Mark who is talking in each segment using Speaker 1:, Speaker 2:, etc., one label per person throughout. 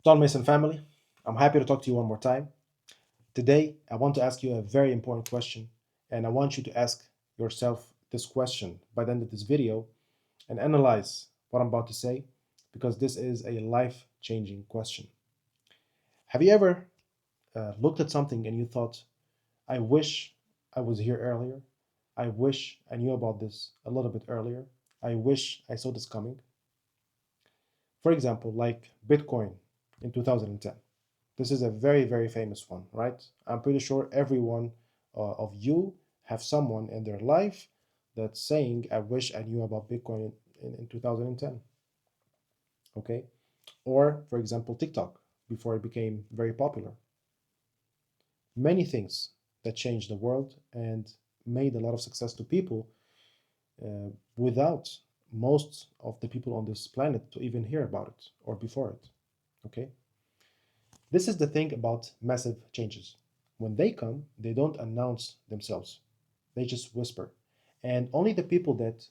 Speaker 1: Don Mason family, I'm happy to talk to you one more time. Today, I want to ask you a very important question, and I want you to ask yourself this question by the end of this video and analyze what I'm about to say because this is a life changing question. Have you ever looked at something and you thought, I wish I was here earlier? I wish I knew about this a little bit earlier. I wish I saw this coming. For example, like Bitcoin in 2010. This is a very, very famous one, right? I'm pretty sure everyone of you have someone in their life that's saying, I wish I knew about Bitcoin in 2010, okay? Or, for example, TikTok before it became very popular. Many things that changed the world and made a lot of success to people without most of the people on this planet to even hear about it or before it, okay? This is the thing about massive changes. When they come, they don't announce themselves. They just whisper. And only the people that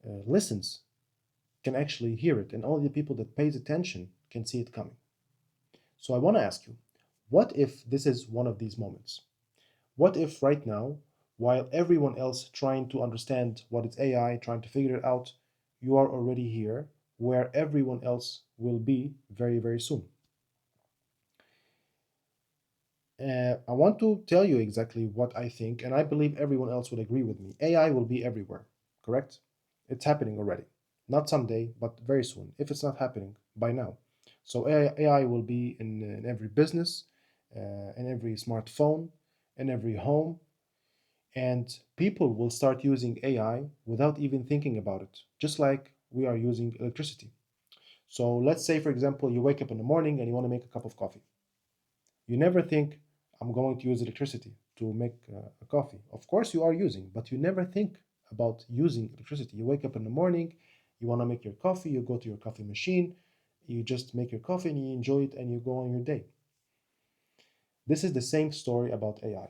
Speaker 1: listens can actually hear it, and only the people that pays attention can see it coming. So I want to ask you, what if this is one of these moments? What if right now, while everyone else trying to understand what is AI, trying to figure it out, you are already here where everyone else will be very, very soon? I want to tell you exactly what I think, and I believe everyone else would agree with me. AI will be everywhere, correct? It's happening already. Not someday, but very soon, if it's not happening by now. So AI will be in every business, in every smartphone, in every home, and people will start using AI without even thinking about it, just like we are using electricity. So let's say, for example, you wake up in the morning and you want to make a cup of coffee. You never think, I'm going to use electricity to make a coffee. Of course, you are using, but you never think about using electricity. You wake up in the morning, you want to make your coffee, you go to your coffee machine, you just make your coffee and you enjoy it and you go on your day. This is the same story about AI.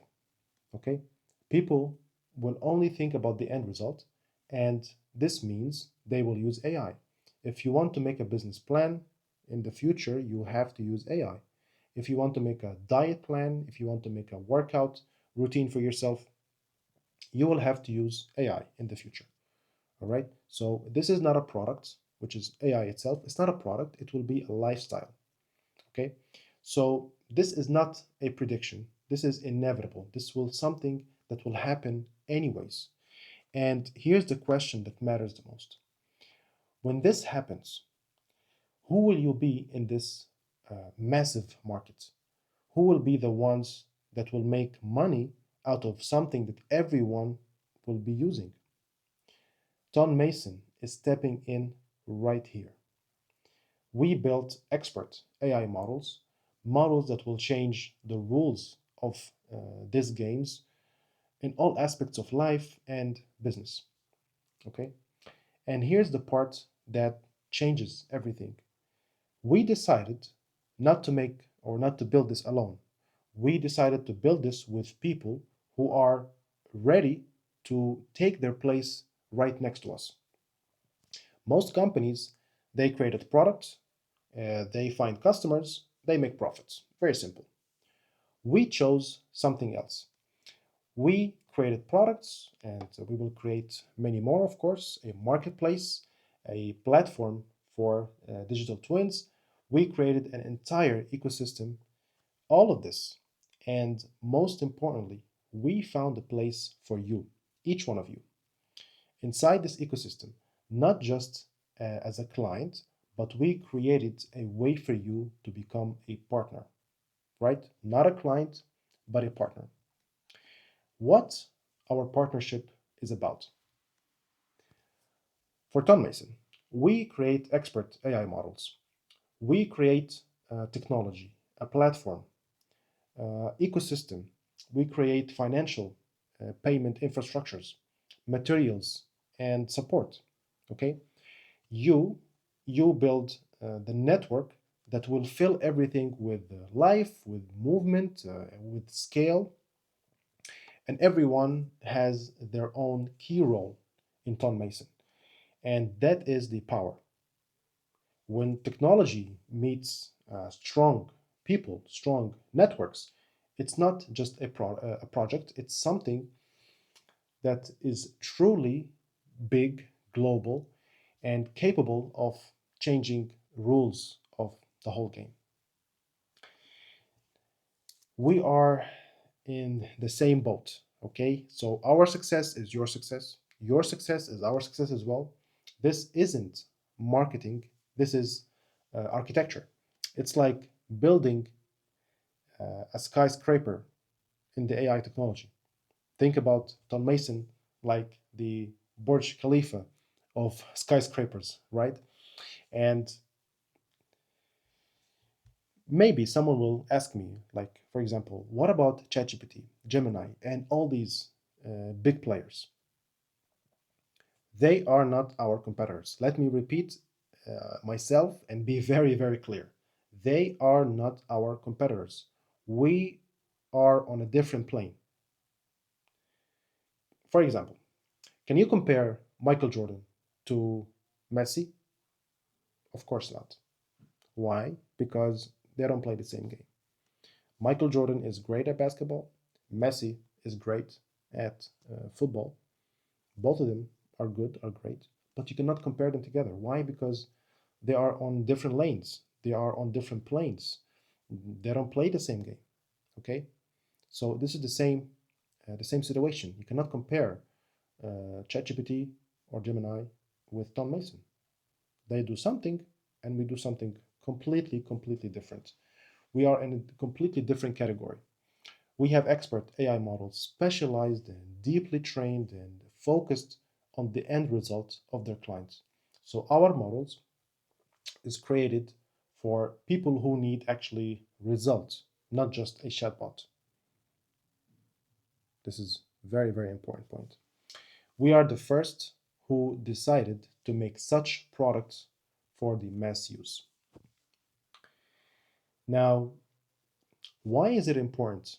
Speaker 1: Okay? People will only think about the end result, and this means they will use AI. If you want to make a business plan in the future, you have to use AI. If you want to make a diet plan, if you want to make a workout routine for yourself, you will have to use AI in the future. All right. So this is not a product, which is AI itself. It's not a product. It will be a lifestyle. Okay. So this is not a prediction. This is inevitable. This will something that will happen anyways. And here's the question that matters the most. When this happens, who will you be in this massive market? Who will be the ones that will make money out of something that everyone will be using? Tom Mason is stepping in right here. We built expert AI models, models that will change the rules of these games in all aspects of life and business. Okay? And here's the part that changes everything. We decided not to make or not to build this alone. We decided to build this with people who are ready to take their place right next to us. Most companies, they created products, they find customers, they make profits. Very simple. We chose something else. We created products, and we will create many more, of course, a marketplace, a platform for digital twins. We created an entire ecosystem, all of this. And most importantly, we found a place for you, each one of you, inside this ecosystem, not just as a client, but we created a way for you to become a partner, right? Not a client, but a partner. What our partnership is about. For Tom Mason, we create expert AI models. We create technology, a platform, ecosystem. We create financial payment infrastructures, materials, and support. Okay, you you build the network that will fill everything with life, with movement, with scale, and everyone has their own key role in Tom Mason, and that is the power. When technology meets strong people, strong networks. It's not just a project, it's something that is truly big, global, and capable of changing rules of the whole game. We are in the same boat, okay? So our success is your success is our success as well. This isn't marketing, this is architecture. It's like building a skyscraper in the AI technology. Think about Tom Mason like the Burj Khalifa of skyscrapers, right? And maybe someone will ask me, like, for example, what about ChatGPT, Gemini, and all these big players? They are not our competitors. Let me repeat myself and be very, very clear. They are not our competitors. We are on a different plane. For example, can you compare Michael Jordan to Messi? Of course not. Why? Because they don't play the same game. Michael Jordan is great at basketball. Messi is great at football. Both of them are good, are great, but you cannot compare them together. Why? Because they are on different lanes. They are on different planes. They don't play the same game. Okay, so this is the same situation. You cannot compare ChatGPT or Gemini with Tom Mason. They do something, and we do something completely different. We are in a completely different category. We have expert AI models specialized and deeply trained and focused on the end result of their clients. So our models is created for people who need actually results, not just a chatbot. This is very important point. We are the first who decided to make such products for the mass use. Now, why is it important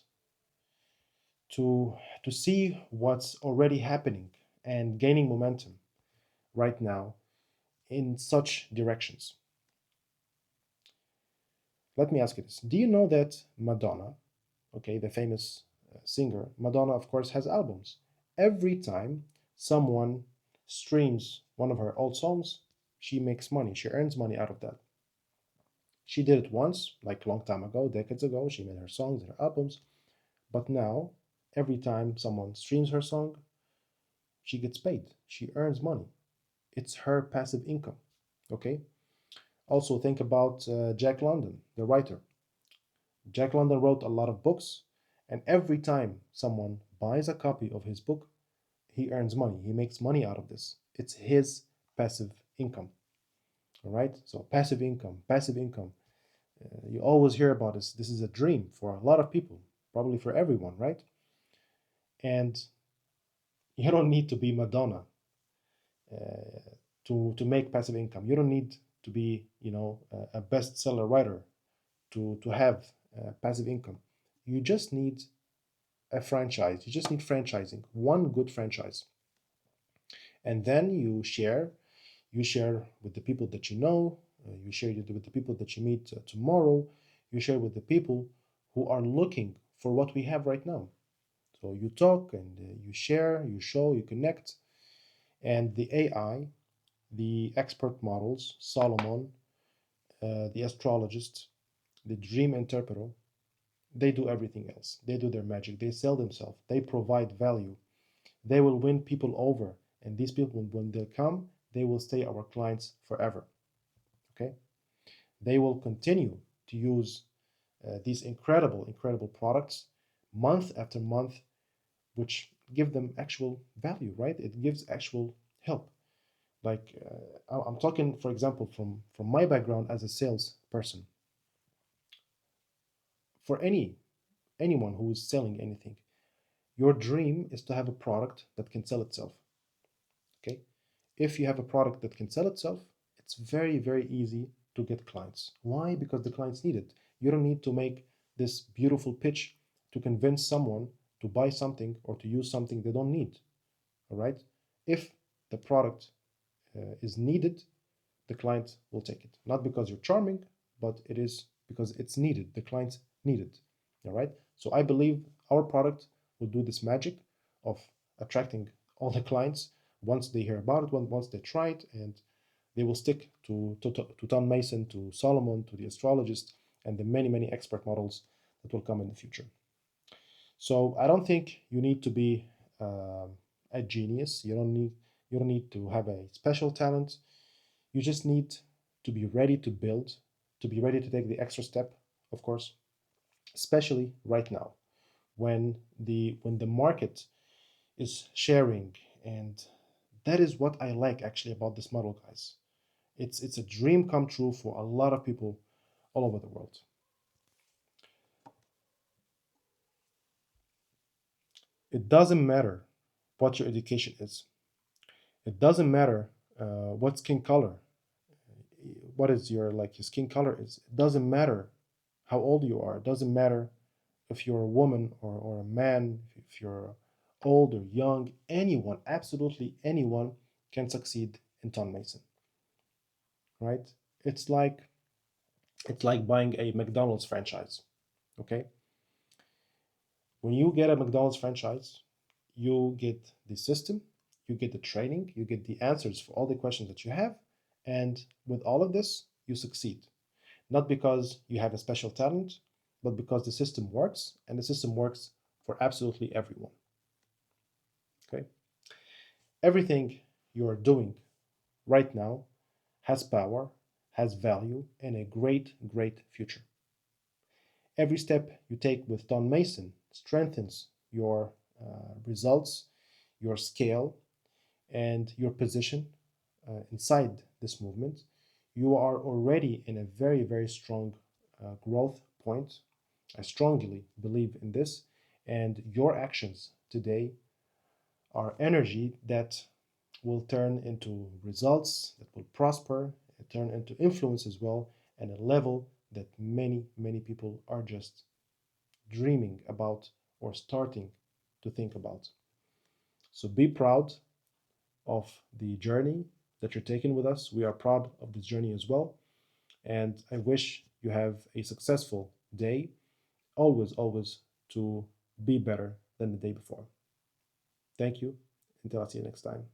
Speaker 1: to see what's already happening and gaining momentum right now in such directions? Let me ask you this. Do you know that Madonna, okay, the famous singer, Madonna, of course, has albums. Every time someone streams one of her old songs, she makes money. She earns money out of that. She did it once, like a long time ago, decades ago. She made her songs, her albums. But now, every time someone streams her song, she gets paid. She earns money. It's her passive income. Okay? Also, think about Jack London, the writer. Jack London wrote a lot of books, and every time someone buys a copy of his book, he earns money. He makes money out of this. It's his passive income. All right? So, passive income, passive income. You always hear about this. This is a dream for a lot of people, probably for everyone, right? And you don't need to be Madonna to make passive income. You don't need to be, a bestseller writer to have passive income. You just need a franchise. You just need franchising, one good franchise. And then you share with the people that you know, you share with the people that you meet tomorrow, you share with the people who are looking for what we have right now. So you talk and you share, you show, you connect, and the AI, the expert models, Solomon, the astrologist, the dream interpreter, they do everything else. They do their magic. They sell themselves. They provide value. They will win people over. And these people, when they come, they will stay our clients forever. Okay? They will continue to use these incredible products month after month, which give them actual value, right? It gives actual help. Like I'm talking, for example, from my background as a salesperson. For anyone who is selling anything, your dream is to have a product that can sell itself. Okay, if you have a product that can sell itself, it's very easy to get clients. Why? Because the clients need it. You don't need to make this beautiful pitch to convince someone to buy something or to use something they don't need. All right, if the product is needed, the client will take it. Not because you're charming, but it is because it's needed. The clients need it. All right. So I believe our product will do this magic of attracting all the clients once they hear about it, once they try it, and they will stick to Tom Mason, to Solomon, to the astrologist, and the many, many expert models that will come in the future. So I don't think you need to be a genius. You don't need to have a special talent. You just need to be ready to build, to be ready to take the extra step, of course, especially right now when the market is sharing. And that is what I like actually about this model, guys. It's a dream come true for a lot of people all over the world. It doesn't matter what your education is. It doesn't matter what skin color, what is your skin color is. It doesn't matter how old you are. It doesn't matter if you're a woman or a man, if you're old or young. Anyone, absolutely anyone, can succeed in Tom Mason, right? It's like it's like buying a McDonald's franchise. Okay, when you get a McDonald's franchise, you get the system, you get the training, you get the answers for all the questions that you have, and with all of this, you succeed. Not because you have a special talent, but because the system works, and the system works for absolutely everyone. Okay? Everything you're doing right now has power, has value, and a great, great future. Every step you take with Don Mason strengthens your results, your scale, and your position inside this movement. You are already in a very, very strong growth point. I strongly believe in this. And your actions today are energy that will turn into results, that will prosper, and turn into influence as well, and a level that many, many people are just dreaming about or starting to think about. So be proud of the journey that you're taking with us. We are proud of this journey as well. And I wish you have a successful day, always, always to be better than the day before. Thank you. Until I see you next time.